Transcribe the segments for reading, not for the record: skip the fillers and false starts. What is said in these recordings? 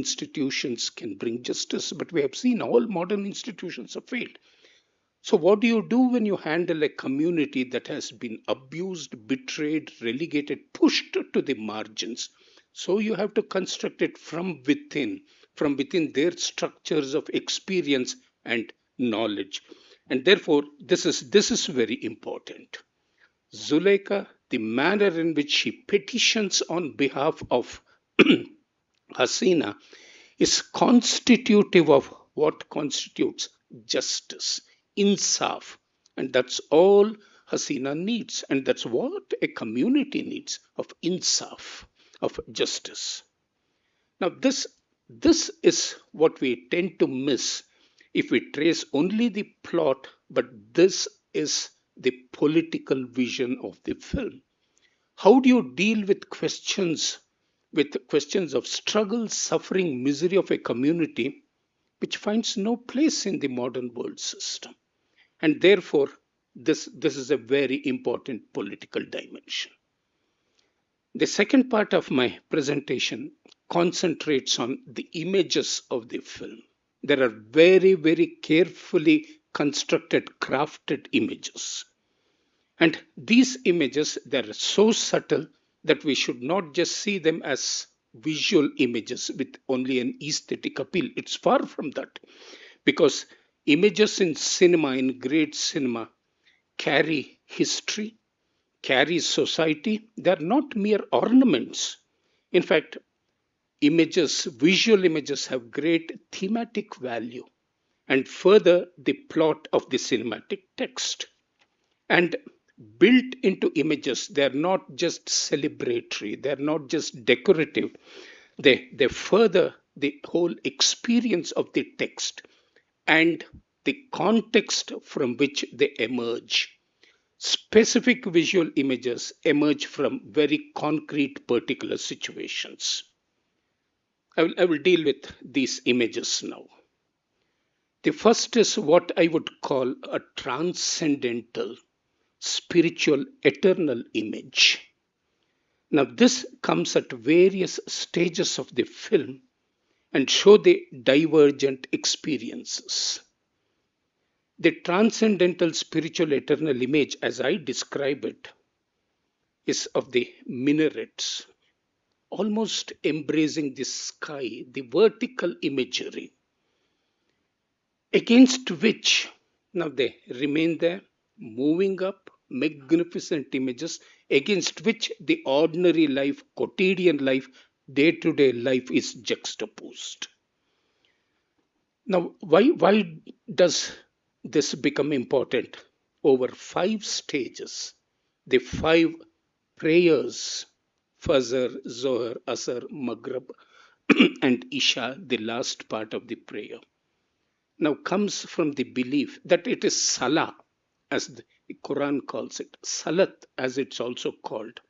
institutions can bring justice, but we have seen all modern institutions have failed. So, what do you do when you handle a community that has been abused, betrayed, relegated, pushed to the margins? So, you have to construct it from within their structures of experience and knowledge. And therefore, this is very important. Zuleika, the manner in which she petitions on behalf of Hasina is constitutive of what constitutes justice, insaf. And that's all Hasina needs. And that's what a community needs of insaf, of justice. Now, this is what we tend to miss if we trace only the plot, but this is the political vision of the film. How do you deal with questions of struggle, suffering, misery of a community which finds no place in the modern world system? And therefore, this is a very important political dimension. The second part of my presentation concentrates on the images of the film. There are very, very carefully constructed, crafted images. And these images, they're so subtle that we should not just see them as visual images with only an aesthetic appeal. It's far from that. Because images in cinema, in great cinema, carry history, carry society. They're not mere ornaments. In fact, visual images have great thematic value and further the plot of the cinematic text. And built into images, they're not just celebratory, they're not just decorative, they further the whole experience of the text and the context from which they emerge. Specific visual images emerge from very concrete particular situations. I will deal with these images now. The first is what I would call a transcendental, spiritual, eternal image. Now, this comes at various stages of the film and show the divergent experiences. The transcendental, spiritual, eternal image, as I describe it, is of the minarets, almost embracing the sky, the vertical imagery, against which now they remain there, moving up, magnificent images against which the ordinary life, quotidian life, day to day life is juxtaposed. Now, why does this become important? Over 5 stages, the 5 prayers, Fajr, Zohar, Asr, Maghrib, and Isha, the last part of the prayer, now comes from the belief that it is Salah, as the Quran calls it, Salat, as it's also called,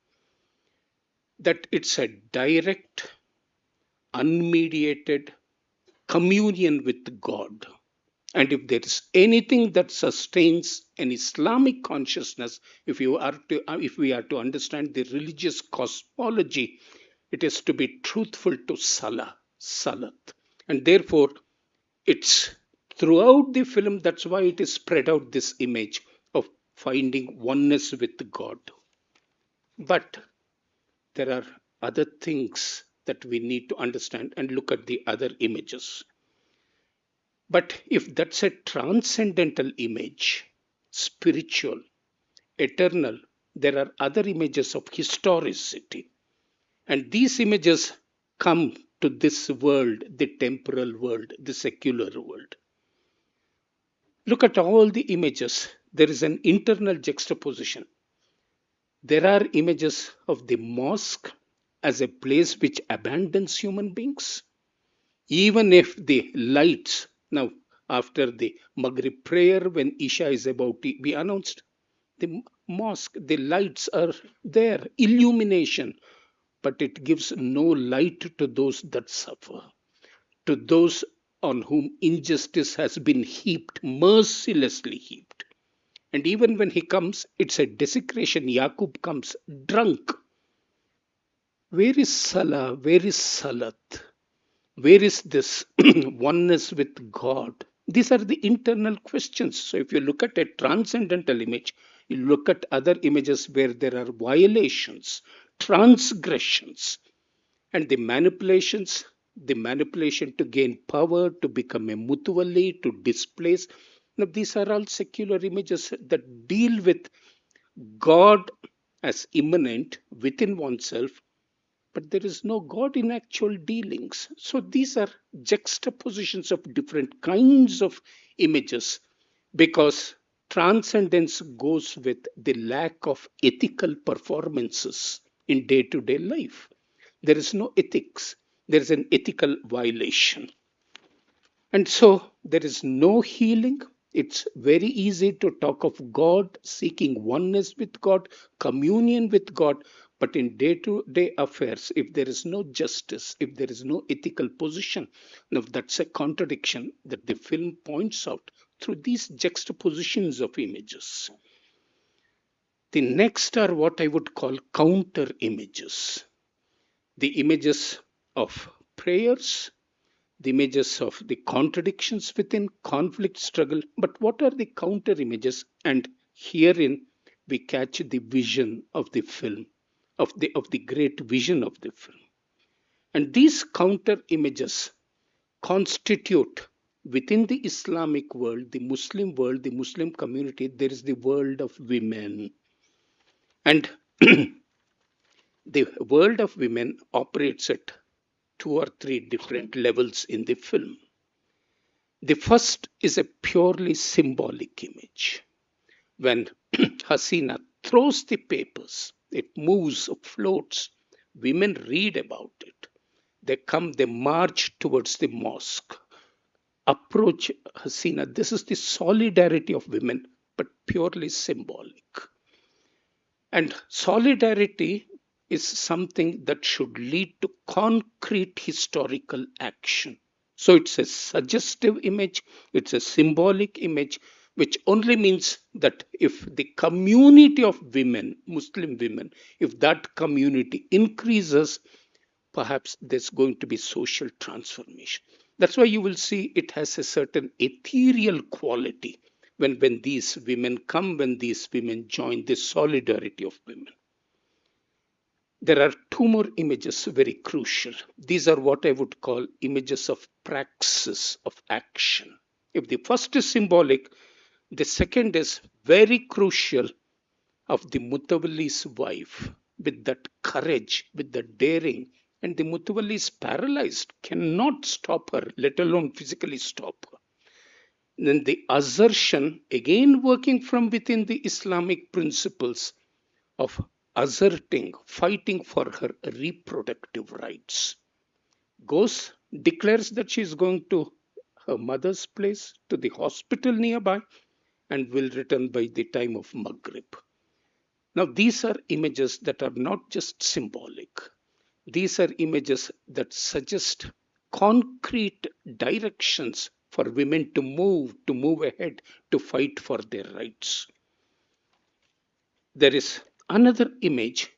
that it's a direct, unmediated communion with God. And if there is anything that sustains an Islamic consciousness, if we are to understand the religious cosmology, it is to be truthful to Salat. And therefore, it's throughout the film, that's why it is spread out this image of finding oneness with God. But there are other things that we need to understand and look at the other images. But if that's a transcendental image, spiritual, eternal, there are other images of historicity. And these images come to this world, the temporal world, the secular world. Look at all the images. There is an internal juxtaposition. There are images of the mosque as a place which abandons human beings. Even if the lights, now after the Maghrib prayer, when Isha is about to be announced, the mosque, the lights are there, illumination, but it gives no light to those that suffer, to those on whom injustice has been heaped, mercilessly heaped. And even when he comes, it's a desecration. Yaqub comes drunk. Where is Salah? Where is Salat? Where is this oneness with God? These are the internal questions. So if you look at a transcendental image, you look at other images where there are violations, transgressions, and the manipulation to gain power, to become a mutually, to displace. Now, these are all secular images that deal with God as immanent within oneself, but there is no God in actual dealings. So these are juxtapositions of different kinds of images, because transcendence goes with the lack of ethical performances in day to day life. There is no ethics, there is an ethical violation. And so there is no healing. It's very easy to talk of God, seeking oneness with God, communion with God. But in day to day affairs, if there is no justice, if there is no ethical position, now that's a contradiction that the film points out through these juxtapositions of images. The next are what I would call counter images, the images of prayers, the images of the contradictions within conflict struggle. But what are the counter images? And herein we catch the vision of the film, of the great vision of the film. And these counter images constitute, within the Islamic world, the Muslim community, there is the world of women. And the world of women operates at two or three different levels in the film. The first is a purely symbolic image. When Hasina throws the papers, it moves, floats. Women read about it. They march towards the mosque, approach Hasina. This is the solidarity of women, but purely symbolic. And solidarity is something that should lead to concrete historical action. So it's a suggestive image, it's a symbolic image, which only means that if the community of women, Muslim women, if that community increases, perhaps there's going to be social transformation. That's why you will see it has a certain ethereal quality when these women come, when these women join the solidarity of women. There are two more images very crucial. These are what I would call images of praxis, of action. If the first is symbolic, the second is very crucial, of the Mutawalli's wife, with that courage, with the daring. And the Mutawalli is paralyzed, cannot stop her, let alone physically stop her. Then the assertion, again working from within the Islamic principles of asserting, fighting for her reproductive rights, goes, declares that she is going to her mother's place, to the hospital nearby, and will return by the time of Maghrib. Now, these are images that are not just symbolic, these are images that suggest concrete directions for women to move ahead, to fight for their rights. There is another image,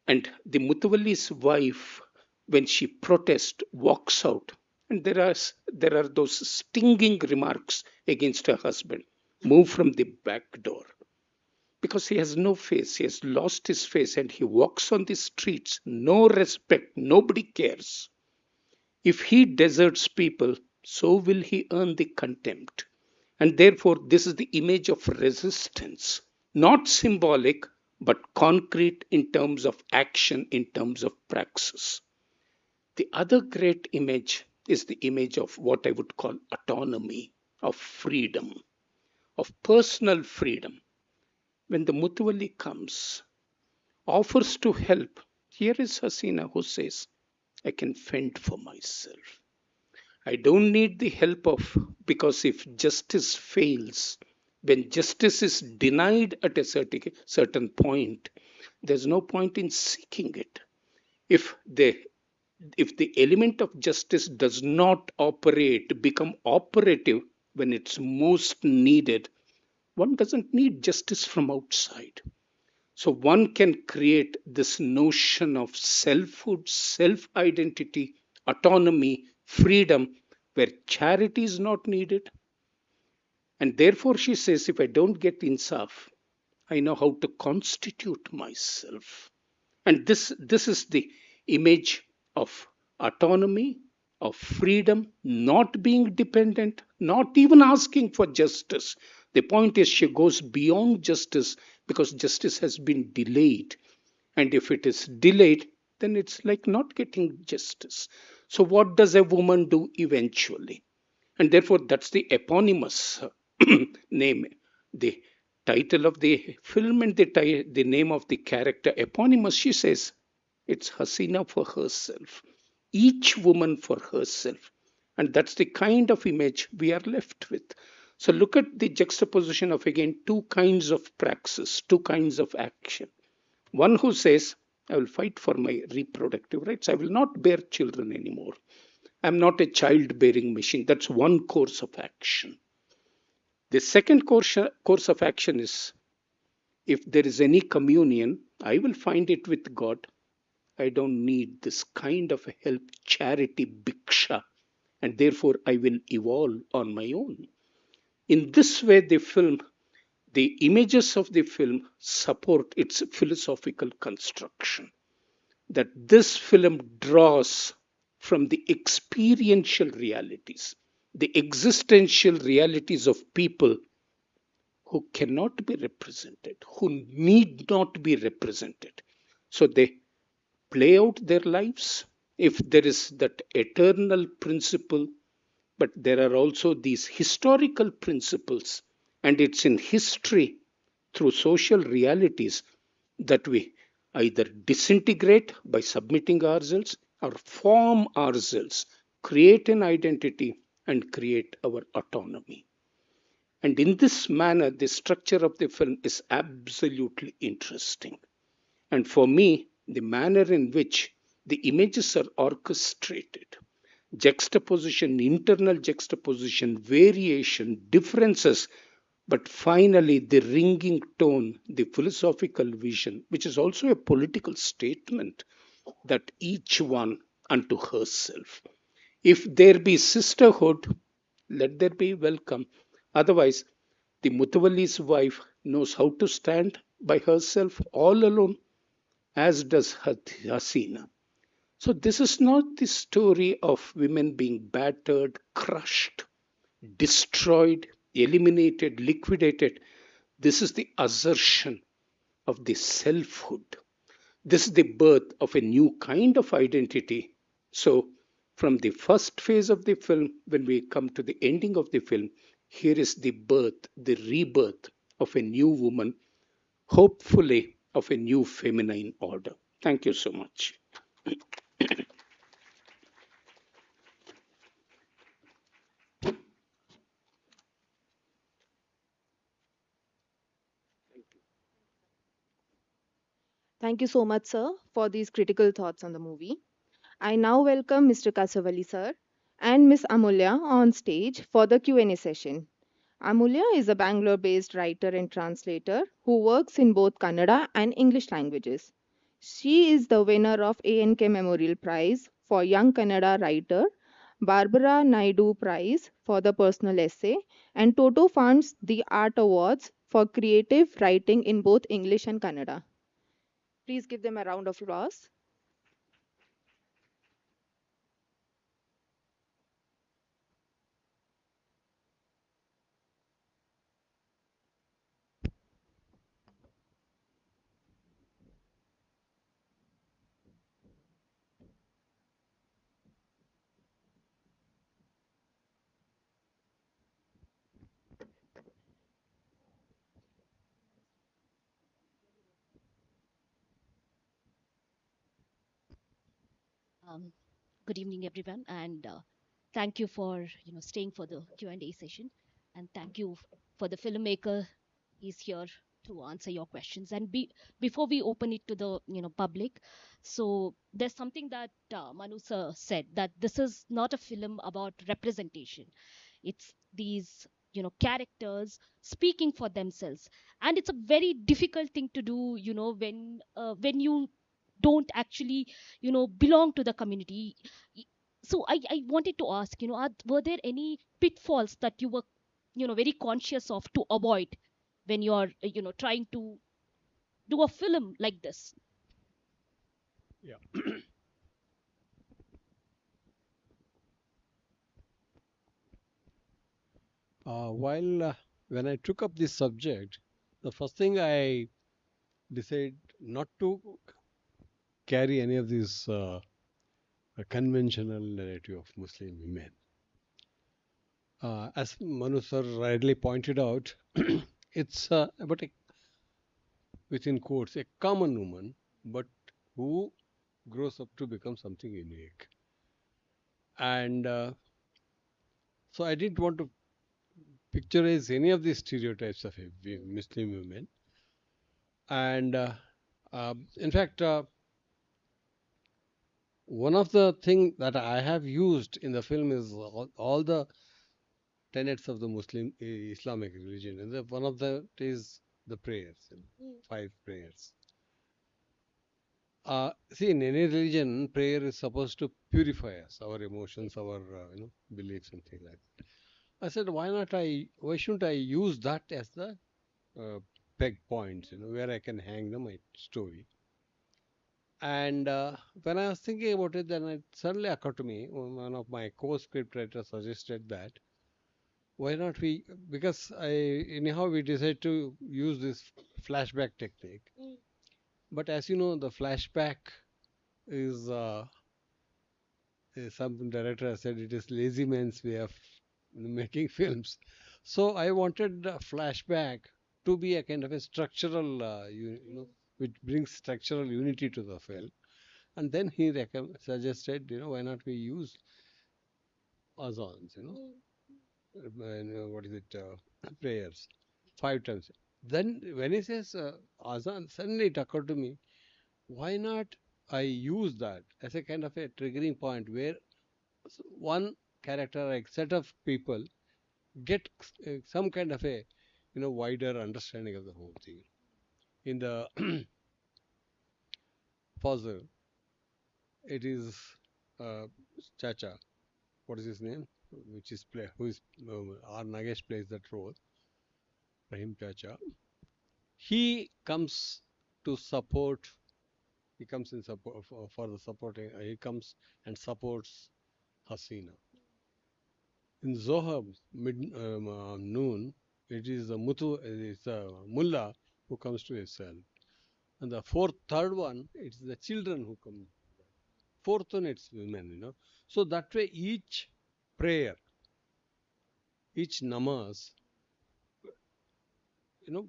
and the Mutawalli's wife, when she protests, walks out. And there are those stinging remarks against her husband. Move from the back door. Because he has no face, he has lost his face, and he walks on the streets, no respect, nobody cares. If he deserts people, so will he earn the contempt. And therefore, this is the image of resistance, not symbolic, but concrete in terms of action, in terms of praxis. The other great image is the image of what I would call autonomy, of freedom, of personal freedom. When the Mutawalli comes, offers to help, here is Hasina who says, I can fend for myself. I don't need the help of, because if justice fails, when justice is denied at a certain point, there's no point in seeking it. If the if the element of justice does not become operative when it's most needed, one doesn't need justice from outside. So one can create this notion of selfhood, self identity, autonomy, freedom where charity is not needed. And therefore, she says, if I don't get insaf, I know how to constitute myself. And this is the image of autonomy, of freedom, not being dependent, not even asking for justice. The point is, she goes beyond justice because justice has been delayed. And if it is delayed, then it's like not getting justice. So, what does a woman do eventually? And therefore, that's the eponymous name, the title of the film, and the name of the character. Eponymous, she says, it's Hasina for herself, each woman for herself. And that's the kind of image we are left with. So look at the juxtaposition of again two kinds of praxis, two kinds of action. One who says, I will fight for my reproductive rights, I will not bear children anymore, I'm not a childbearing machine. That's one course of action. The second course of action is, if there is any communion, I will find it with God. I don't need this kind of help, charity, bhiksha, and therefore I will evolve on my own. In this way, the images of the film support its philosophical construction. That this film draws from the experiential realities, the existential realities of people who cannot be represented, who need not be represented. So they play out their lives. If there is that eternal principle, but there are also these historical principles, and it's in history through social realities that we either disintegrate by submitting ourselves or form ourselves, create an identity, and create our autonomy. And in this manner, the structure of the film is absolutely interesting. And for me, the manner in which the images are orchestrated, juxtaposition, internal juxtaposition, variation, differences, but finally the ringing tone, the philosophical vision, which is also a political statement, that each one unto herself. If there be sisterhood, let there be welcome. Otherwise, the Mutawalli's wife knows how to stand by herself all alone, as does Hasina. So, this is not the story of women being battered, crushed, destroyed, eliminated, liquidated. This is the assertion of the selfhood. This is the birth of a new kind of identity. So, from the first phase of the film, when we come to the ending of the film, here is the birth, the rebirth of a new woman, hopefully of a new feminine order. Thank you so much. Thank you so much, sir, for these critical thoughts on the movie. I now welcome Mr. Kasaravalli, sir, and Miss Amulya on stage for the Q&A session. Amulya is a Bangalore-based writer and translator who works in both Kannada and English languages. She is the winner of ANK Memorial Prize for Young Kannada Writer, Barbara Naidu Prize for the Personal Essay, and Toto funds the Art Awards for creative writing in both English and Kannada. Please give them a round of applause. Um, Good evening, everyone, and thank you for staying for the Q&A session, and thank you for the filmmaker. He's here to answer your questions. And before we open it to the public, so there's something that Manu sir said, that this is not a film about representation. It's these characters speaking for themselves, and it's a very difficult thing to do. When you don't actually belong to the community. So I wanted to ask, were there any pitfalls that you were, very conscious of to avoid when you're, trying to do a film like this? Yeah. While when I took up this subject, the first thing I decided not to carry any of these conventional narrative of Muslim women. As Manu sir rightly pointed out, it's about a, within quotes, a common woman, but who grows up to become something unique. And so I didn't want to picturize any of these stereotypes of a Muslim women. And in fact, one of the thing that I have used in the film is all the tenets of the Muslim Islamic religion, and one of the is the prayers, five prayers. See, in any religion, prayer is supposed to purify us, our emotions, our beliefs, and things like that. I said, why not why shouldn't I use that as the uh, peg points, where I can hang my story. And when I was thinking about it, then it suddenly occurred to me, one of my co-script writers suggested that why not we, because anyhow we decided to use this flashback technique. But as you know, the flashback is, some director has said it is lazy man's way of making films. So I wanted the flashback to be a kind of a structural, which brings structural unity to the film. And then he suggested, why not we use azans, and, what is it, prayers, five times. Then when he says azan, suddenly it occurred to me, why not I use that as a kind of a triggering point where one character, like set of people, get some kind of a wider understanding of the whole thing. In the puzzle, it is uh, Chacha. What is his name? Which is play who is R. Nagesh plays that role. Rahim Chacha. He comes to support. He comes in support for the supporting. He comes and supports Hasina. In Zohar noon, it is the it's the mullah who comes to his cell. And the third one, it's the children who come. Fourth one, it's women, So that way, each prayer, each namaz, you know,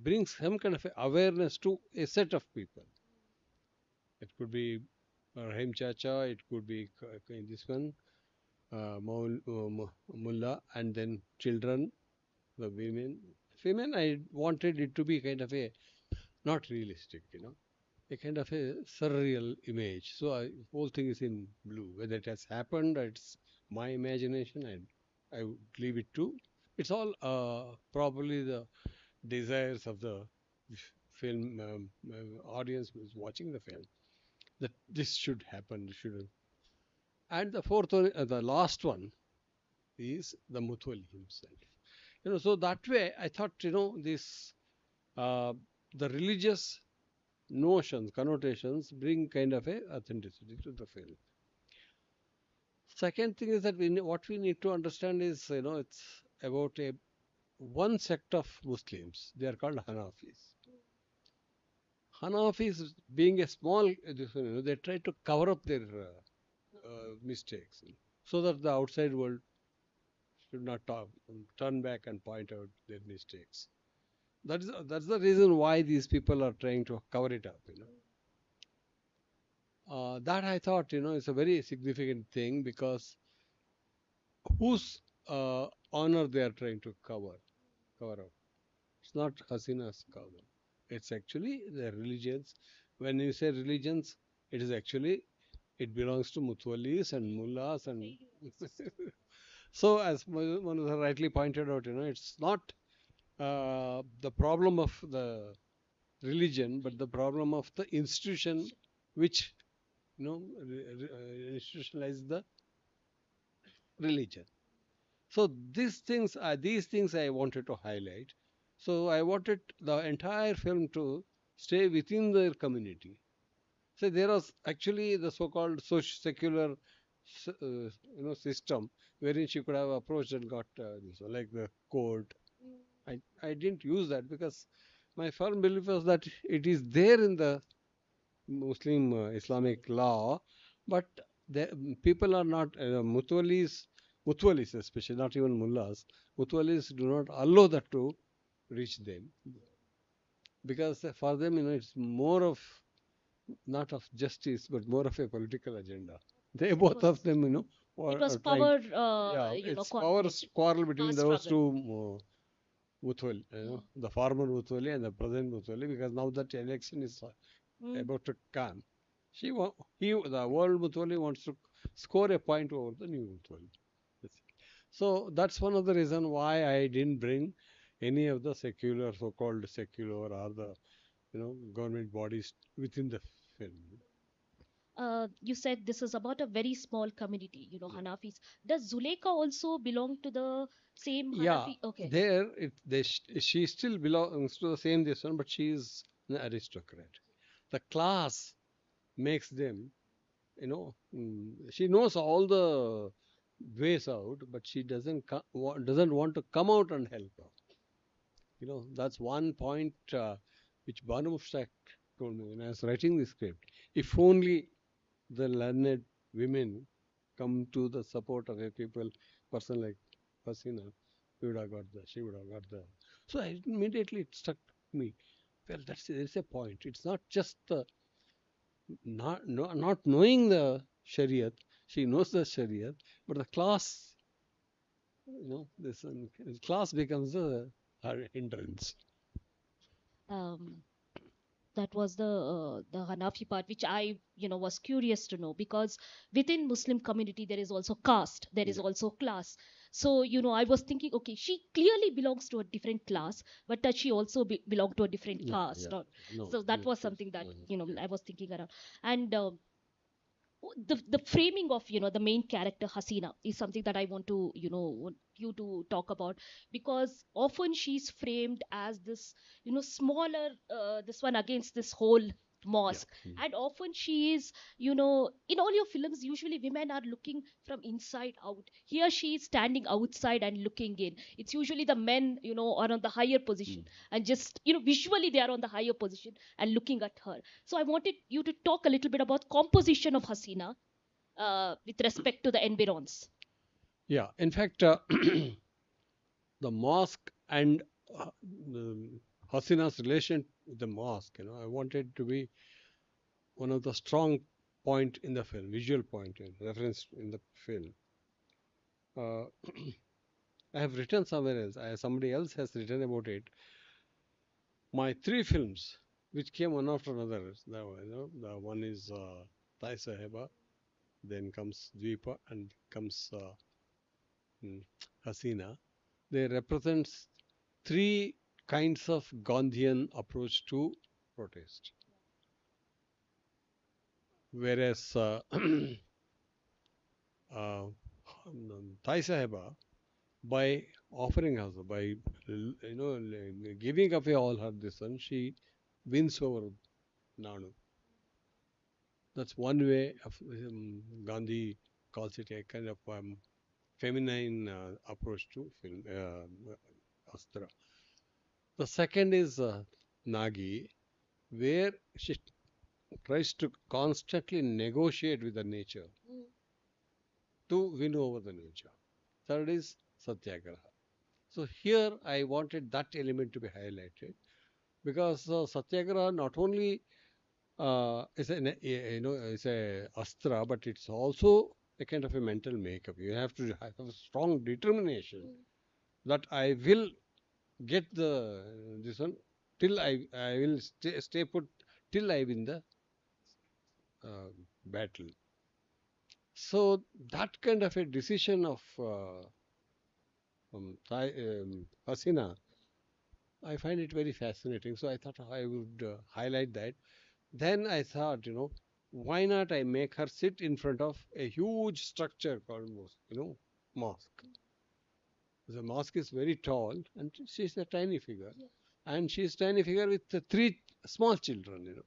brings some kind of awareness to a set of people. It could be Rahim Chacha, it could be this one, Mullah, and then children, the women. Women, I wanted it to be kind of a not realistic, a kind of a surreal image. So whole thing is in blue. Whether it has happened, it's my imagination, and I would leave it to. It's all probably the desires of the film audience who is watching the film, that this should happen, shouldn't. And the fourth one, the last one, is the Muthwali himself. So that way I thought, this uh, the religious notions, connotations bring kind of a authenticity to the film. Second thing is that what we need to understand is, it's about a one sect of Muslims. They are called Hanafis. Hanafis, being a small, they try to cover up their mistakes, so that the outside world should not turn back and point out their mistakes. That's the reason why these people are trying to cover it up. That I thought, is a very significant thing, because whose honor they are trying to cover up. It's not Hasina's cover. It's actually the religions. When you say religions, it is actually, it belongs to Mutwalis and Mullahs and so, as Manu rightly pointed out, it's not the problem of the religion, but the problem of the institution which institutionalize the religion. So these things I wanted to highlight. So I wanted the entire film to stay within their community. So there was actually the so-called secular, system wherein she could have approached and got this one, like the court. I didn't use that because my firm belief was that it is there in the Muslim Islamic law, but people are not mutwalis especially, not even mullahs. Mutwalis do not allow that to reach them because for them, it's more of not of justice, but more of a political agenda. They It both of was them, it are was trying. power, Yeah, it's power conflict, quarrel between caste those struggle. two Muthwali, Yeah. the former Muthwali and the present Muthwali, because now that election is Mm. about to come. The world Muthwali wants to score a point over the new Muthwali. That's it. So that's one of the reason why I didn't bring any of the secular, so-called secular or the government bodies within the film. You said this is about a very small community, Yeah. Hanafis. Does Zuleika also belong to the same Yeah, Hanafi? Okay. there she still belongs to the same this one, but she is an aristocrat. The class makes them, she knows all the ways out, but she doesn't want to come out and help her. That's one point which Banu Mushtaq told me when I was writing the script. If only the learned women come to the support of a person like Hasina, we would have got she would have got the. So immediately it struck me. Well, there's a point. It's not just the not knowing the Shariat. She knows the Shariat, but the class, this class becomes her hindrance. Um, that was the Hanafi part, which I was curious to know, because within Muslim community there is also caste, there is Yeah, also class. So I was thinking, okay, she clearly belongs to a different class, but does she also belong to a different yeah, yeah. caste? Or, No, so that no, was she's, something that I was thinking around. And the framing of the main character Hasina is something that I want you to talk about, because often she's framed as this smaller, this one against this whole yeah. mosque. And often she is, in all your films usually women are looking from inside out. Here she is standing outside and looking in. It's usually the men are on the higher position, and just visually they are on the higher position and looking at her. So I wanted you to talk a little bit about composition of Hasina with respect to the environs. Yeah, in fact, the mosque and the Hasina's relation with the mosque, I wanted to be one of the strong point in the film, visual point, reference in the film. Uh, I have written somewhere else. Somebody else has written about it. My three films, which came one after another, the one is Tai Saheba, then comes Dvipa, and comes mm, Hasina. They represents three kinds of Gandhian approach to protest. Whereas Thai Saheba, by offering us, by giving away all her this one, she wins over Nanu. That's one way of Gandhi calls it a kind of feminine approach to film Astra. The second is Nagi, where she tries to constantly negotiate with the nature to win over the nature. Third is Satyagraha. So here I wanted that element to be highlighted because Satyagraha not only is is a astra, but it's also a kind of a mental makeup. You have to have a strong determination that I will get this one till I will stay put till I win the uh, battle. So that kind of a decision of Hasina, I find it very fascinating. So I thought I would highlight that. Then I thought, why not I make her sit in front of a huge structure called mosque. The mosque is very tall, and she's a tiny figure, Yeah. and she's tiny figure with the three small children.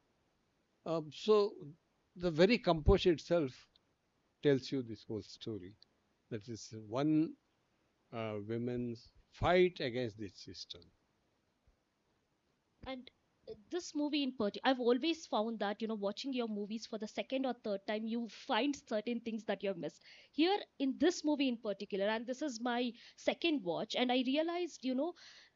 So the very composition itself tells you this whole story. That is one women's fight against this system. And this movie in particular, I've always found that, watching your movies for the second or third time, you find certain things that you've missed. Here in this movie in particular, and this is my second watch, and I realized,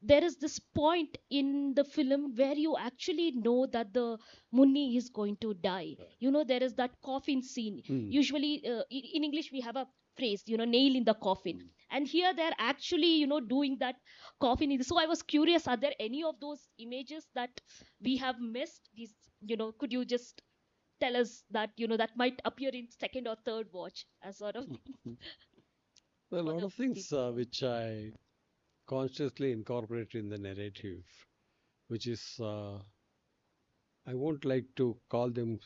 there is this point in the film where you actually know that the Munni is going to die. There is that coffin scene. Mm. Usually, in English, we have a phrase, nail in the coffin. Mm. And here they're actually, doing that coffin. So I was curious, are there any of those images that we have missed? These, could you just tell us that, that might appear in second or third watch as sort of things Mm. There are a for lot the of things people? which I consciously incorporate in the narrative, which is I won't like to call them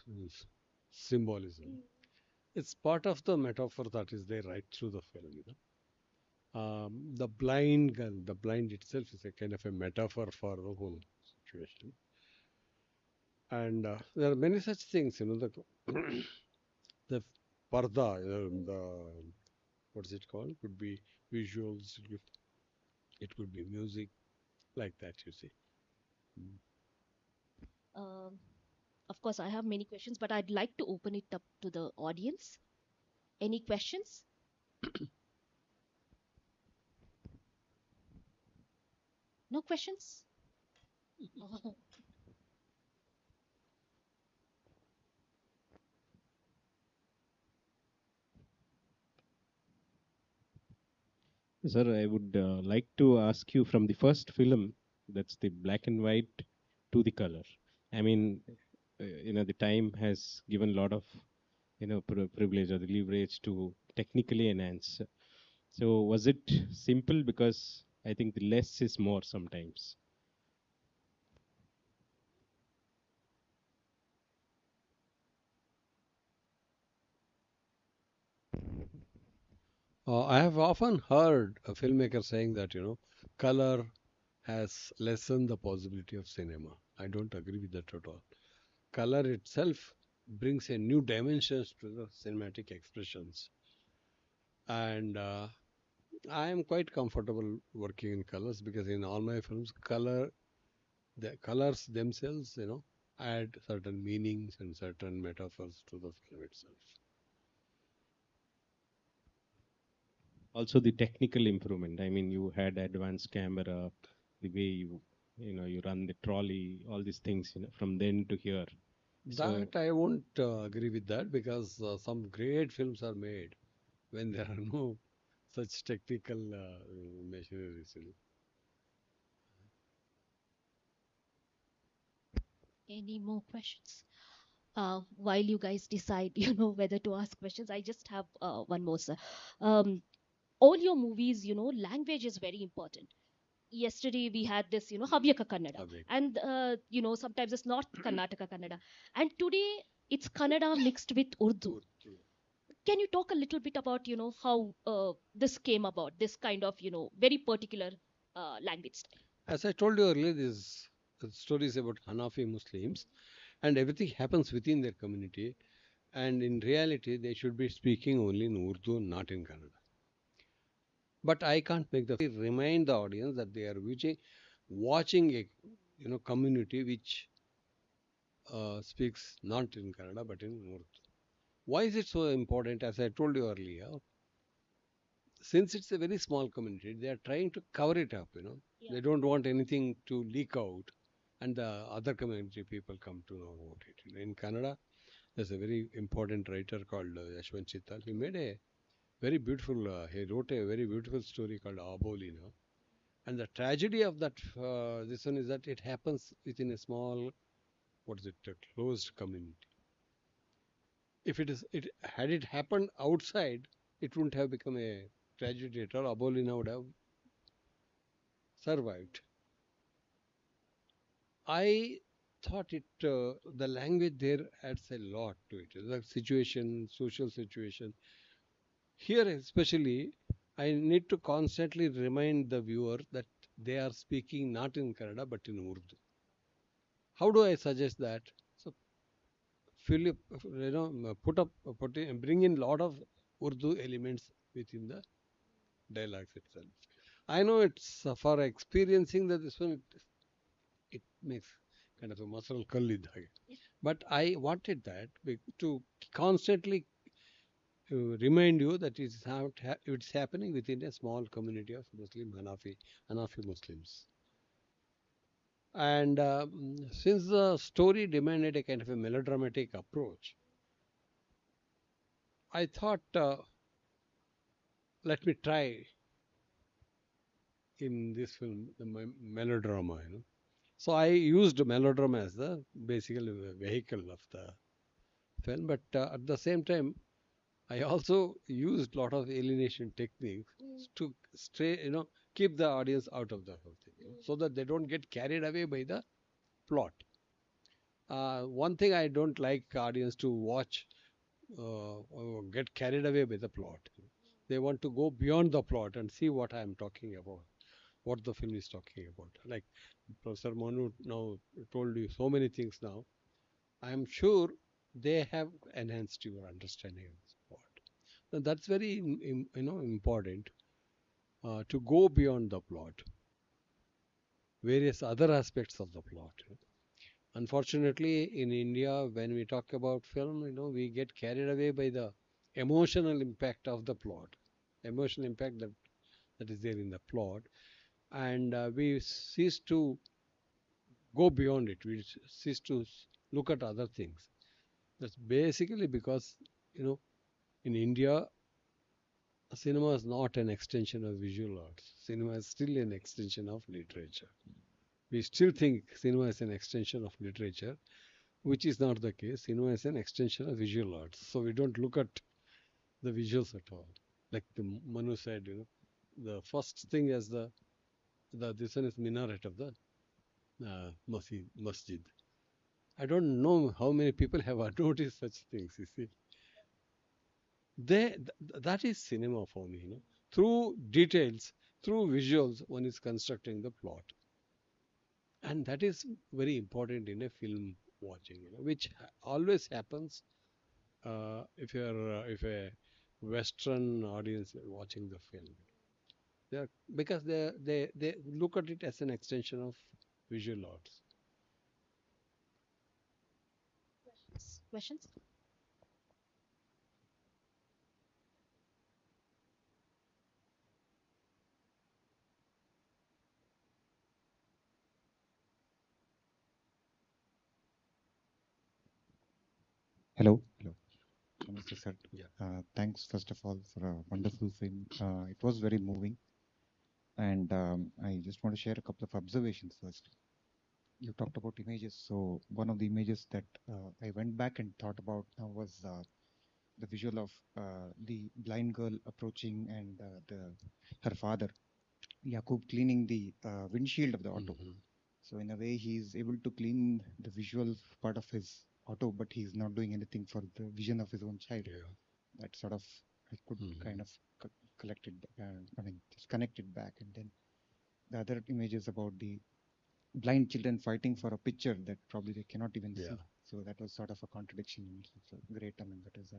symbolism. Mm. It's part of the metaphor that is there right through the film. The blind girl, the blind itself is a kind of a metaphor for the whole situation. And there are many such things, the parda, the what is it called? Could be visuals, it could be music, like that, you see. Mm. Um, of course, I have many questions, but I'd like to open it up to the audience. Any questions? No questions? Sir, I would like to ask you from the first film, that's the black and white, to the color. I mean, the time has given a lot of, privilege or the leverage to technically enhance. So was it simple? Because I think the less is more sometimes. I have often heard a filmmaker saying that, color has lessened the possibility of cinema. I don't agree with that at all. Color itself brings a new dimensions to the cinematic expressions. And I am quite comfortable working in colors because in all my films, the colors themselves, add certain meanings and certain metaphors to the film itself. Also the technical improvement. I mean, you had advanced camera, the way you run the trolley, all these things, from then to here. So That I won't agree with that because some great films are made when there are no such technical machineries. Any more questions? While you guys decide, whether to ask questions, I just have one more, sir. Um, all your movies, language is very important. Yesterday we had this, Havyaka Kannada, Awake. and sometimes it's not Karnataka Kannada, and today it's Kannada mixed with Urdu. Urdu. Can you talk a little bit about, how this came about, this kind of, very particular language style? As I told you earlier, this story is about Hanafi Muslims, and everything happens within their community. And in reality, they should be speaking only in Urdu, not in Kannada. But I can't make the remind the audience that they are watching a community which speaks not in Kannada but in Urdu. Why is it so important? As I told you earlier, since it's a very small community, they are trying to cover it up. Yeah. They don't want anything to leak out, and the other community people come to know about it. In Kannada, there's a very important writer called Yashwant Chittal. He made a very beautiful. He wrote a very beautiful story called Abolina. And the tragedy of that this one is that it happens within a small, what is it, a closed community. If it had it happened outside, it wouldn't have become a tragedy at all. Abolina would have survived. I thought the language there adds a lot to it. The situation, social situation. Here, especially, I need to constantly remind the viewer that they are speaking not in Kannada but in Urdu. How do I suggest that? So, Philip, bring in lot of Urdu elements within the dialogues itself. I know it's for experiencing that this one, it makes kind of a muscle curl idhage. But I wanted that to constantly remind you that it's happening within a small community of Muslim Hanafi Muslims. And since the story demanded a kind of a melodramatic approach, I thought, let me try in this film the melodrama. So I used melodrama as the basically vehicle of the film, but at the same time, I also used a lot of alienation techniques to keep the audience out of the whole thing, so that they don't get carried away by the plot. One thing I don't like audience to watch or get carried away by the plot. They want to go beyond the plot and see what I am talking about, what the film is talking about. Like Professor Manu now told you so many things now. I am sure they have enhanced your understanding of this plot. Now, that's very important to go beyond the plot, various other aspects of the plot. Unfortunately, in India, when we talk about film, we get carried away by the emotional impact of the plot, emotional impact that is there in the plot, and we cease to go beyond it. We cease to look at other things. That's basically because, in India, cinema is not an extension of visual arts. Cinema is still an extension of literature. We still think cinema is an extension of literature, which is not the case. Cinema is an extension of visual arts. So we don't look at the visuals at all. Like the Manu said, the first thing is the this one is minaret of the masjid. I don't know how many people have noticed such things. You see, that is cinema for me. Through details, through visuals, one is constructing the plot, and that is very important in a film watching. Which always happens if a Western audience watching the film. Because they look at it as an extension of visual arts. Questions? Hello. Hello. Namaste, sir. Yeah. Thanks, first of all, for a wonderful film. It was very moving. And I just want to share a couple of observations first. You talked about images. So, one of the images that I went back and thought about was the visual of the blind girl approaching and her father, Yakub, cleaning the windshield of the auto. So, in a way, he's able to clean the visual part of his auto, but he's not doing anything for the vision of his own child. Yeah. That sort of I could kind of collect it, just connect it back. And then the other images about the blind children fighting for a picture that probably they cannot even Yeah. see. So that was sort of a contradiction. It's a great. That is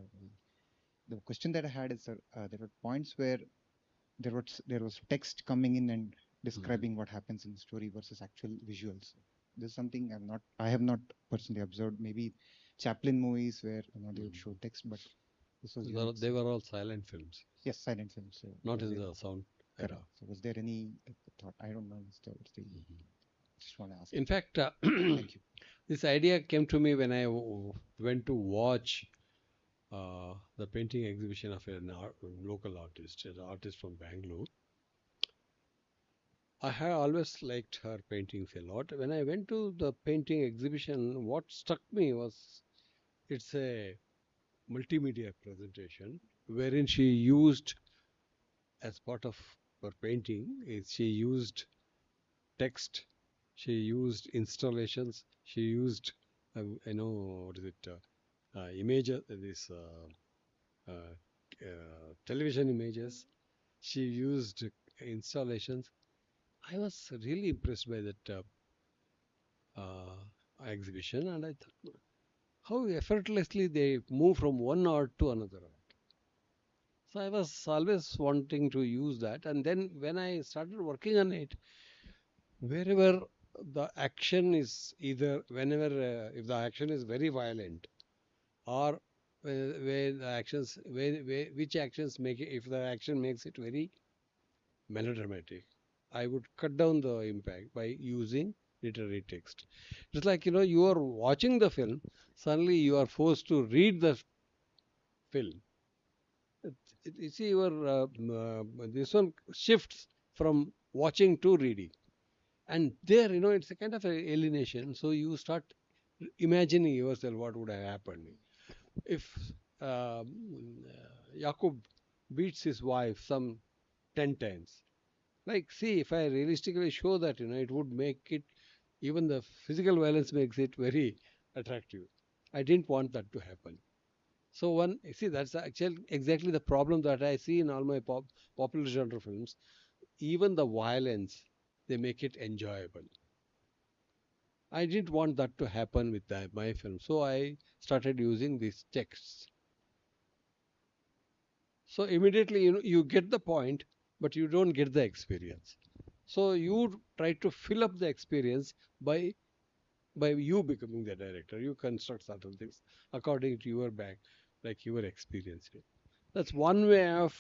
the question that I had is there were points where there was text coming in and describing what happens in the story versus actual visuals. This is something I have not personally observed. Maybe Chaplin movies where they would show text, but this was They were all silent films. Yes, silent films. So not in the sound era. Correct. So was there any thought? I don't know. Just want to ask. In fact, Thank you. This idea came to me when I went to watch the painting exhibition of a local artist, an artist from Bangalore. I have always liked her paintings a lot. When I went to the painting exhibition, what struck me was it's a multimedia presentation wherein she used, as part of her painting, she used text, She used installations. She used, I know, what is it, images, this television images. She used installations. I was really impressed by that exhibition, and I thought how effortlessly they move from one art to another art. So I was always wanting to use that, and then when I started working on it, wherever the action is either whenever if the action is very violent or where the actions which actions make it, if the action makes it very melodramatic, I would cut down the impact by using literary text. It's like, you are watching the film, suddenly you are forced to read the film. You see, this one shifts from watching to reading, and there, it's a kind of a alienation. So you start imagining yourself what would have happened if Jacob beats his wife some 10 times. Like, see, if I realistically show that, it would make it, even the physical violence makes it very attractive. I didn't want that to happen. So one, see, that's actually exactly the problem that I see in all my popular genre films. Even the violence, they make it enjoyable. I didn't want that to happen with my film, so I started using these texts. So immediately, you get the point, but you don't get the experience. So you try to fill up the experience by you becoming the director. You construct certain things according to your back, like your experience. That's one way of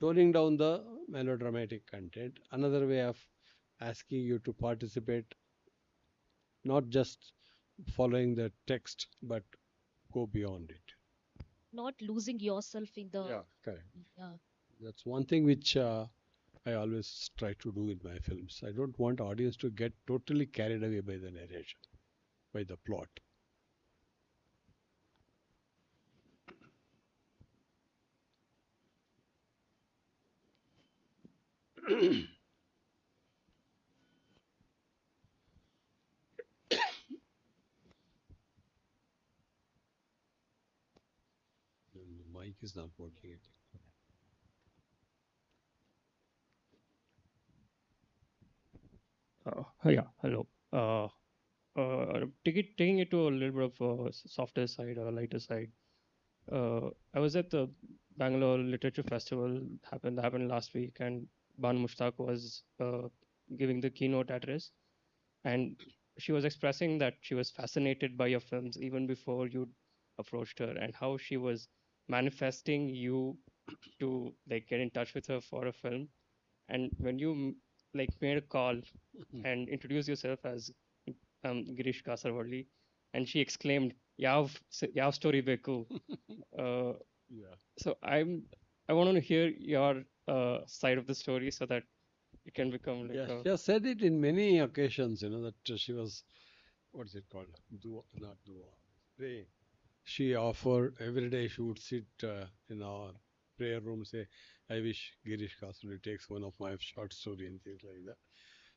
toning down the melodramatic content. Another way of asking you to participate, not just following the text, but go beyond it. Not losing yourself in the. Yeah, correct. Yeah. That's one thing which I always try to do in my films. I don't want audience to get totally carried away by the narration, by the plot. The mic is not working. Yeah, hello. Taking it to a little bit of a softer side or a lighter side. I was at the Bangalore Literature Festival happened last week, and Ban Mushtaq was giving the keynote address, and she was expressing that she was fascinated by your films even before you approached her, and how she was manifesting you to like get in touch with her for a film. And when you like made a call and introduced yourself as Girish Kasaravalli, and she exclaimed, Yav story beku." Uh, Yeah. so I want to hear your side of the story so that it can become like Yeah, a. she has said it in many occasions, that she was, what is it called? Dua, not dua, praying. She offered every day she would sit in our prayer room, say, I wish Girish Kasuri takes one of my short story and things like that.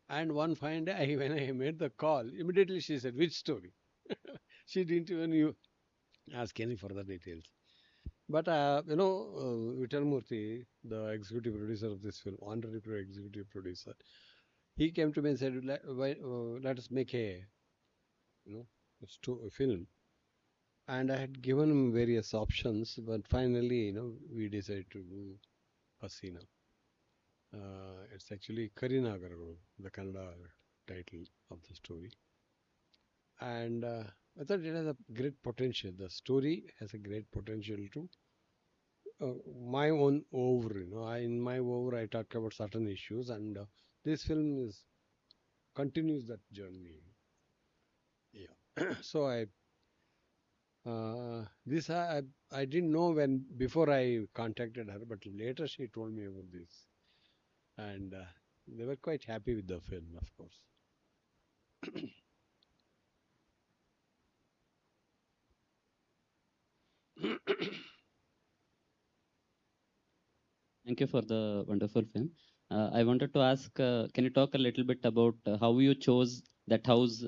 And one fine day, when I made the call, immediately she said, which story? She didn't even ask any further details. But, Vital Murthy, the executive producer of this film, honorary executive producer, he came to me and said, let us make you know, a film. And I had given him various options, but finally, we decided to do Hasina. It's actually Karina Agarwal, the Kannada title of the story. And I thought it has a great potential. The story has a great potential to my own over. In my over, I talk about certain issues, and this film is continues that journey. Yeah. So this I didn't know when before I contacted her, but later she told me about this, and they were quite happy with the film, of course. Thank you for the wonderful film. I wanted to ask, can you talk a little bit about how you chose that house,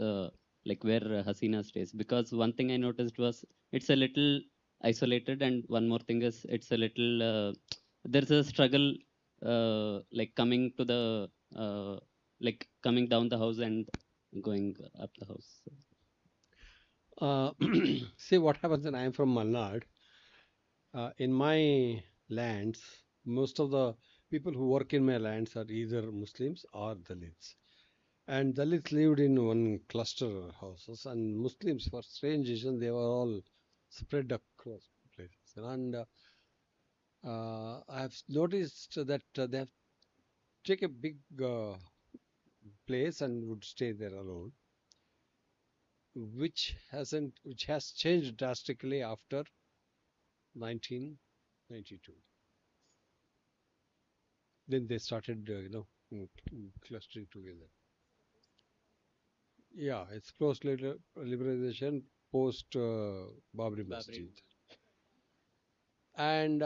like where Hasina stays? Because one thing I noticed was it's a little isolated, and one more thing is it's a little there's a struggle, like coming to the like coming down the house and going up the house. Uh, See what happens when I am from Malnad. In my lands, most of the people who work in my lands are either Muslims or Dalits. And Dalits lived in one cluster houses, and Muslims, for strange reason, they were all spread across places. And I have noticed that they have take a big place and would stay there alone, which has changed drastically after 1992. Then they started, clustering together. Yeah, it's post liberalization, post Babri Babri. Masjid, and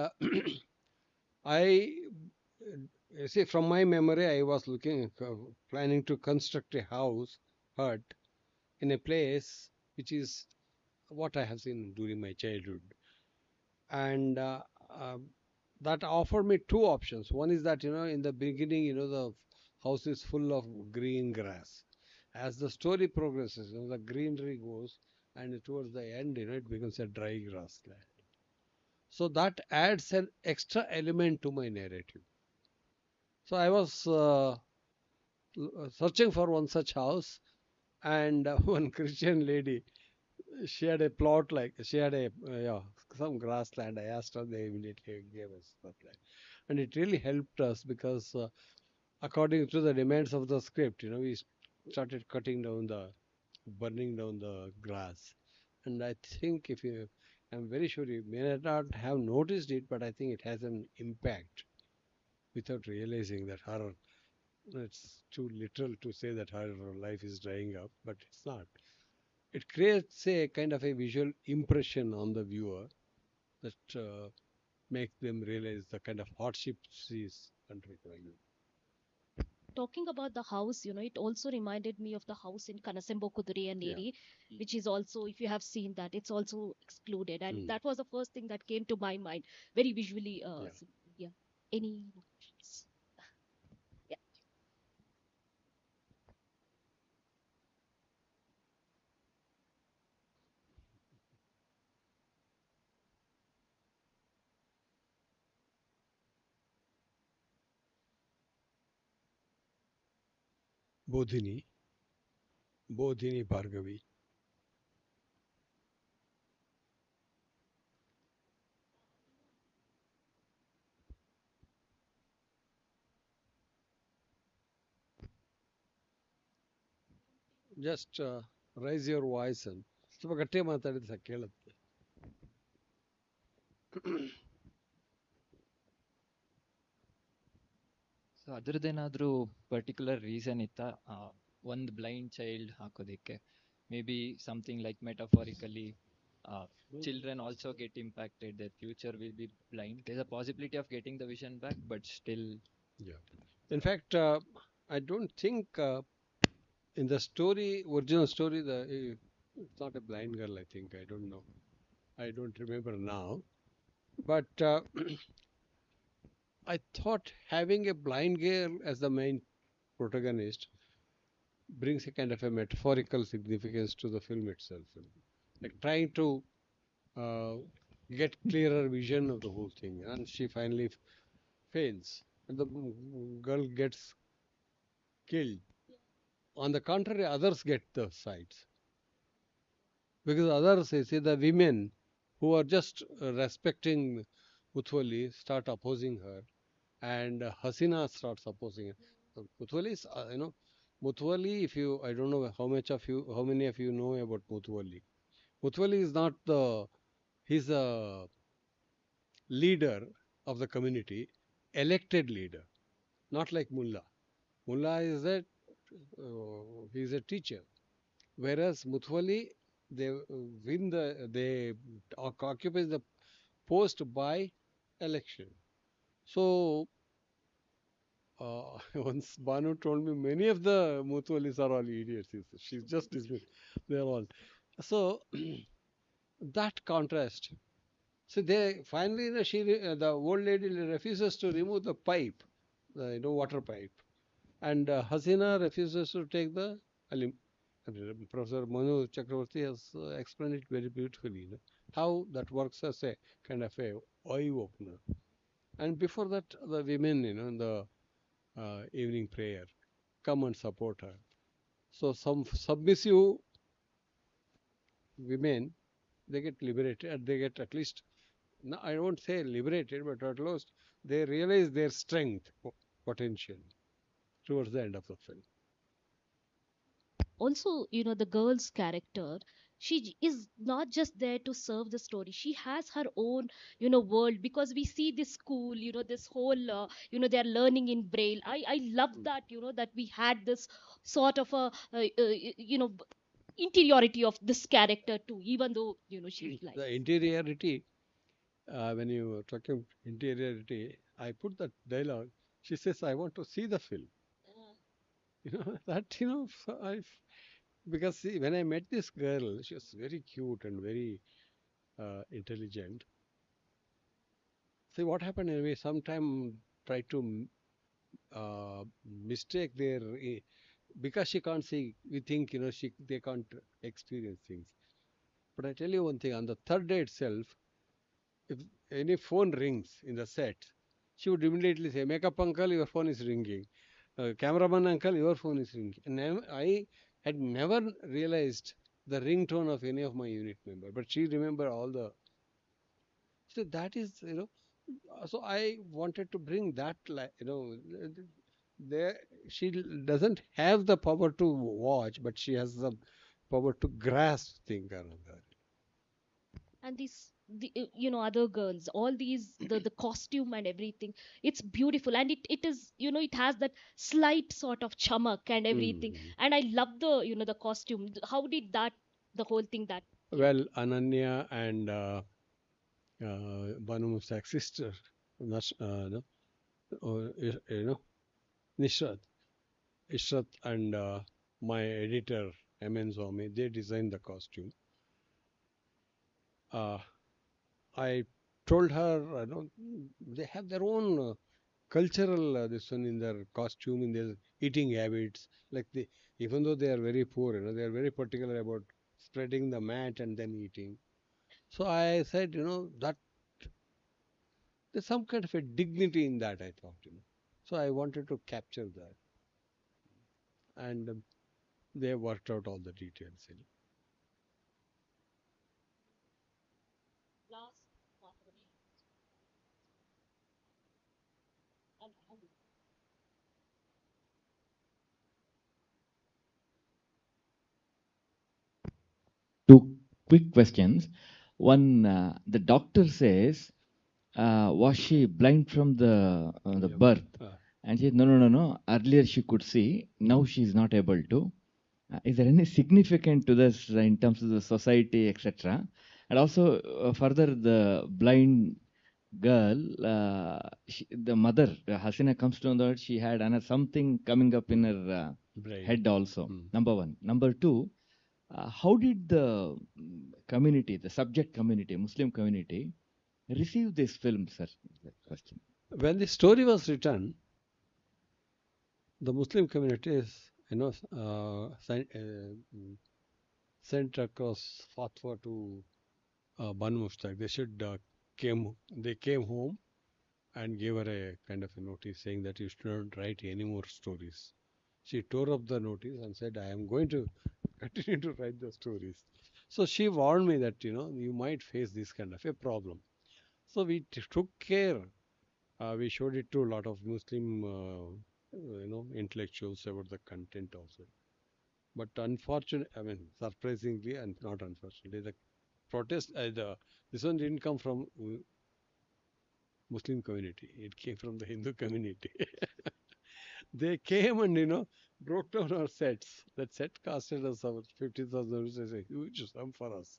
I see from my memory, I was looking, planning to construct a house, hut, in a place which is what I have seen during my childhood, and that offered me two options. One is that in the beginning, the house is full of green grass. As the story progresses, the greenery goes, and towards the end, it becomes a dry grassland. So that adds an extra element to my narrative. So I was searching for one such house, and one Christian lady, she had a plot, like she had a yeah, some grassland. I asked her, they immediately gave us that land, and it really helped us because according to the demands of the script, we started burning down the grass, and I think if you, I'm very sure you may not have noticed it, but I think it has an impact without realizing that her, it's too literal to say that her life is drying up, but it's not. It creates a kind of a visual impression on the viewer that makes them realize the kind of hardships she is undergoing. Talking about the house, it also reminded me of the house in Kanasembo Kudure and Yeah. Neri, which is also, if you have seen that, it's also excluded. And Mm. that was the first thing that came to my mind, very visually. Yeah. Yeah. Any more questions? Yeah. Bodhini, Bodhini Bhargavi. Just raise your voice and ಸ್ವಲ್ಪ ಗಟ್ಟಿ ಮಾತಾಡಿದ್ರೆ ಸಾಕು ಕೇಳುತ್ತೆ. So ಅದ್ರದ್ದೇನಾದ್ರೂ particular reason ಇತ್ತಾ ಒಂದು blind child ಹಾಕೋದಿಕ್ಕೆ maybe something like metaphorically children also get impacted, their future will be blind, there's a possibility of getting the vision back but still. Yeah. In fact, I don't think in the story, original story, it's not a blind girl. I think, I don't know. I don't remember now. But I thought having a blind girl as the main protagonist brings a kind of a metaphorical significance to the film itself. Like trying to uh, get clearer vision of the whole thing, and she finally fails, and the girl gets killed. On the contrary, others get the sights because others, you see, the women who are just respecting Muthwali start opposing her, and Hasina starts opposing her. Muthwali is, Muthwali. If you, I don't know how many of you know about Muthwali. Muthwali is not the, he's a leader of the community, elected leader, not like Mullah. Mullah is a, he's a teacher, whereas Muthwali, they they occupy the post by election. So Once Banu told me many of the Mutwalis are all idiots. He said. She's just dismissed. They're all. So that contrast. So they finally, the old lady refuses to remove the pipe, the water pipe, and Hasina refuses to take the alim. Professor Manu Chakravarti has explained it very beautifully. How that works as a kind of a eye opener. And before that, the women, in the evening prayer, come and support her. So some submissive women, they get liberated, and they get at least, no, I won't say liberated, but at least they realize their strength, potential towards the end of the film. Also, the girl's character, is not just there to serve the story. She has her own world, because we see this school, this whole they're learning in braille. I love Mm. that, that we had this sort of a interiority of this character too, even though she's The blind. interiority, when you were talking interiority, I put that dialogue. She says, "I want to see the film." That so because see, when I met this girl, she was very cute and very intelligent. See what happened anyway. Sometime try to mistake their because she can't see. We think she they can't experience things. But I tell you one thing. On the third day itself, if any phone rings in the set, she would immediately say, "Makeup uncle, your phone is ringing. Cameraman uncle, your phone is ringing." And I had never realized the ringtone of any of my unit member, but she remembered all the. So that is, so I wanted to bring that, there she doesn't have the power to watch, but she has the power to grasp thing another. And these other girls, all these, the costume and everything, it's beautiful, and it is, it has that slight sort of chamak and everything. Mhm. And I love the the costume. How did that, the whole thing that Well, Ananya and Banu Mustak's sister, no, or, Nishrat, Ishrat, and my editor, M.N. Swami, they designed the costume. Uh, I told her, they have their own cultural this one in their costume, in their eating habits. Like even though they are very poor, they are very particular about spreading the mat and then eating. So I said, that there's some kind of a dignity in that. I thought. So I wanted to capture that, and they worked out all the details. last part of it. Two quick questions. One, the doctor says, was she blind from the Yep. birth? And she said, no, no, no, no. Earlier she could see. Now she is not able to. Is there any significant to this in terms of the society, etc.? And also, further, the blind girl, the mother, Hasina, comes to know that she had something coming up in her Brain. head also. Mm. Number one. Number two, how did the community, the subject community, Muslim community, receive this film, sir? Is the question. When the story was written, the Muslim communities, sent across fatwa to Banu Mushtaq. They came home and gave her a kind of a notice saying that you should not write any more stories. She tore up the notice and said, "I am going to continue to write the stories." So she warned me that you might face this kind of a problem. So we took care. We showed it to a lot of Muslim, intellectuals about the content also. But unfortunately, I mean, surprisingly and not unfortunately, the protest, this one didn't come from Muslim community. It came from the Hindu community. They came and broke down our sets. That set costed us about 50,000 rupees, a huge sum for us.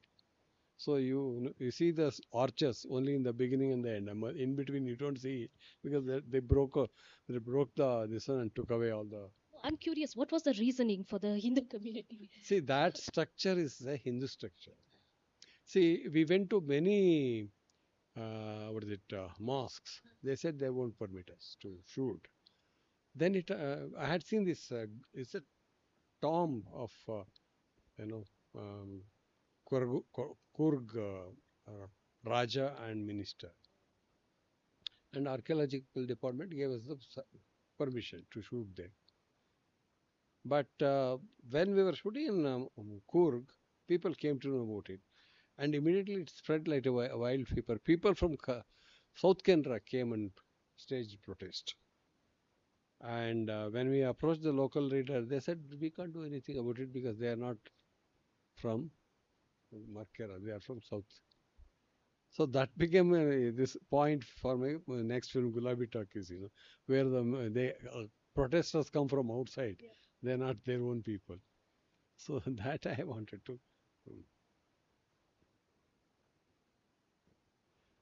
So you see the arches only in the beginning and the end. In between you don't see it because they broke the this one and took away all the. I'm curious, what was the reasoning for the Hindu community? See, that structure is a Hindu structure. See, we went to many what is it mosques. They said they won't permit us to shoot. Then I had seen this. It's a tomb of you know um, Kurg Raja and minister, and archaeological department gave us the permission to shoot there. But when we were shooting in Kurg, people came to know about it, and immediately it spread like a wild fever. People from South Canara came and staged protest. And when we approached the local leader, they said we can't do anything about it because they are not from Markera, they are from South. So that became this point for my next film, Gulabi Talkies, where they protesters come from outside. Yeah. They're not their own people. So that I wanted to. um,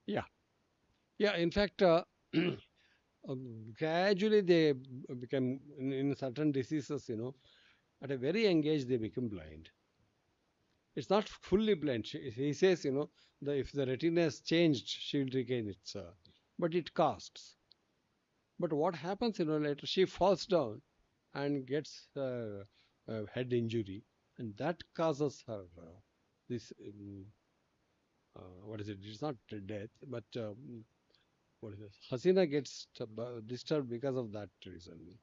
Yeah, yeah. In fact, gradually they become in certain diseases. At a very young age they become blind. It's not fully blind. He says, if the retina has changed, she will regain its. But it casts. But what happens, later she falls down and gets head injury, and that causes her this. What is it? It's not death, but what is it? Hasina gets disturbed because of that reason.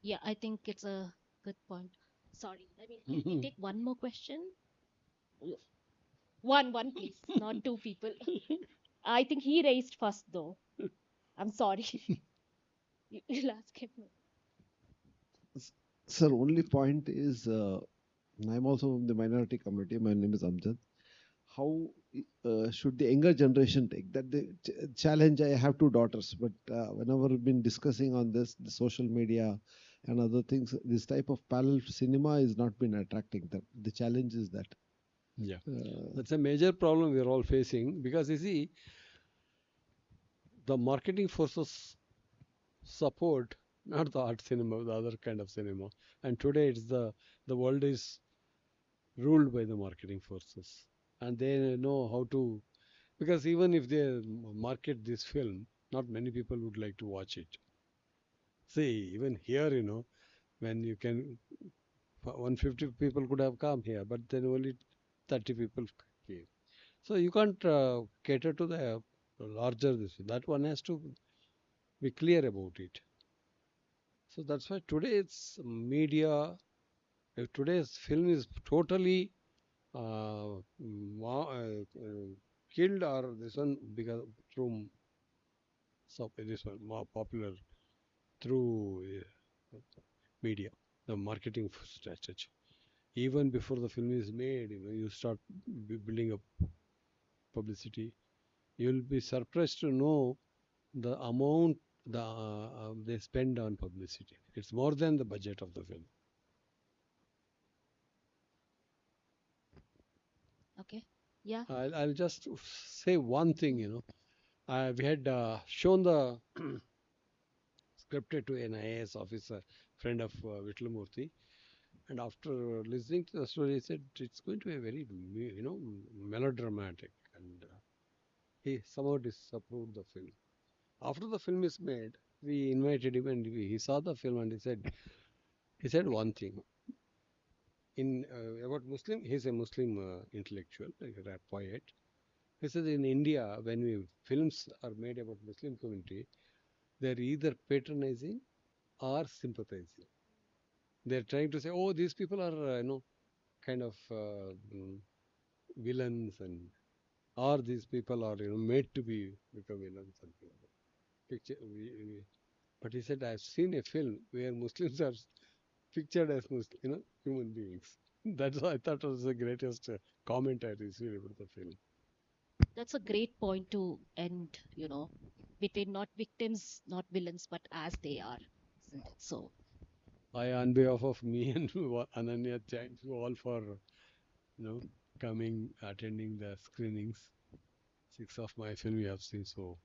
Yeah, I think it's a good point. Sorry, I mean, can we take one more question? W- one, please, not two people. I think he raised first, though. I'm sorry. You'll ask him. Sir, only point is I'm also from the minority community. My name is Amjad. How should the younger generation take that? The challenge, I have two daughters, but whenever we've been discussing on this, the social media and other things, this type of parallel cinema is not been attracting them. The challenge is that. Yeah, that's a major problem we are all facing because you see, the marketing forces support not the art cinema, the other kind of cinema. And today it's the world is ruled by the marketing forces, and they know how to, because even if they market this film, not many people would like to watch it. See, even here, when you can 150 people could have come here, but then only 30 people came. So you can't cater to the larger this. That one has to be clear about it. So that's why today it's media. Today's film is totally killed or this one because through this one more popular through media, the marketing strategy. Even before the film is made, you start building up publicity. You'll be surprised to know the amount they spend on publicity. It's more than the budget of the film. Okay. Yeah. I'll just say one thing. We had shown the scripted to an IAS officer, friend of Vitlamurthy, and after listening to the story, he said it's going to be very, melodramatic, and he somehow disapproved the film. After the film is made, we invited him, and he saw the film, and he said one thing in about Muslim. He's a Muslim intellectual, like a poet. He says in India, when films are made about Muslim community, they're either patronizing or sympathizing. They're trying to say, oh, these people are, kind of villains, and or these people are, made to become villains. Something like that. But he said, I've seen a film where Muslims are pictured as human beings. That's why I thought was the greatest comment I received about the film. That's a great point to end, between not victims, not villains, but as they are, isn't it? So, On behalf of me and Ananya, thank you all for coming, attending the screenings. 6 of my film you have seen, so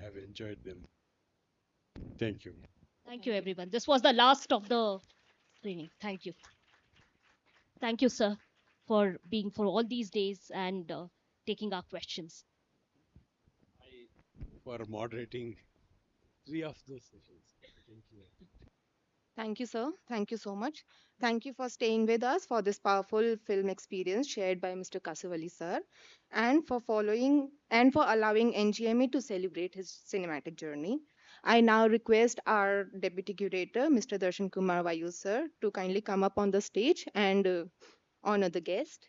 have enjoyed them. Thank you. Thank you, everyone. This was the last of the screening. Thank you. Thank you, sir, for being for all these days and taking our questions. For moderating 3 of those sessions. Thank you. Thank you, sir. Thank you so much. Thank you for staying with us for this powerful film experience shared by Mr. Kasaravalli, sir, and for following and for allowing NGMA to celebrate his cinematic journey. I now request our Deputy Curator, Mr. Darshan Kumar Vayu, sir, to kindly come up on the stage and honor the guest.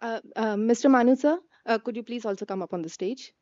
Mr. Manu, sir, could you please also come up on the stage?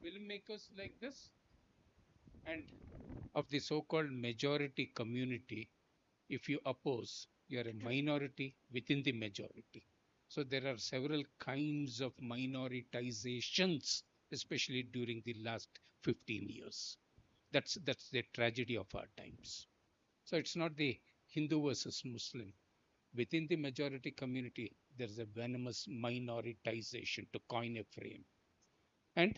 Filmmakers like this and of the so-called majority community, if you oppose, you are a minority within the majority. So there are several kinds of minorizations, especially during the last 15 years. That's the tragedy of our times. So it's not the Hindu versus Muslim. Within the majority community, there's a venomous minoritization, to coin a frame. And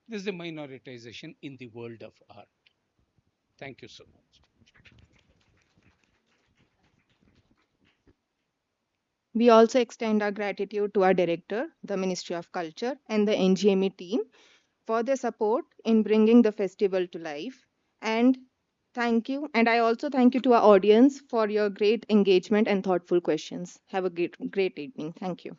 there's a minoritization in the world of art. Thank you so much. We also extend our gratitude to our director, the Ministry of Culture, and the NGMA team for their support in bringing the festival to life. And thank you. And I also thank you to our audience for your great engagement and thoughtful questions. Have a great evening. Thank you.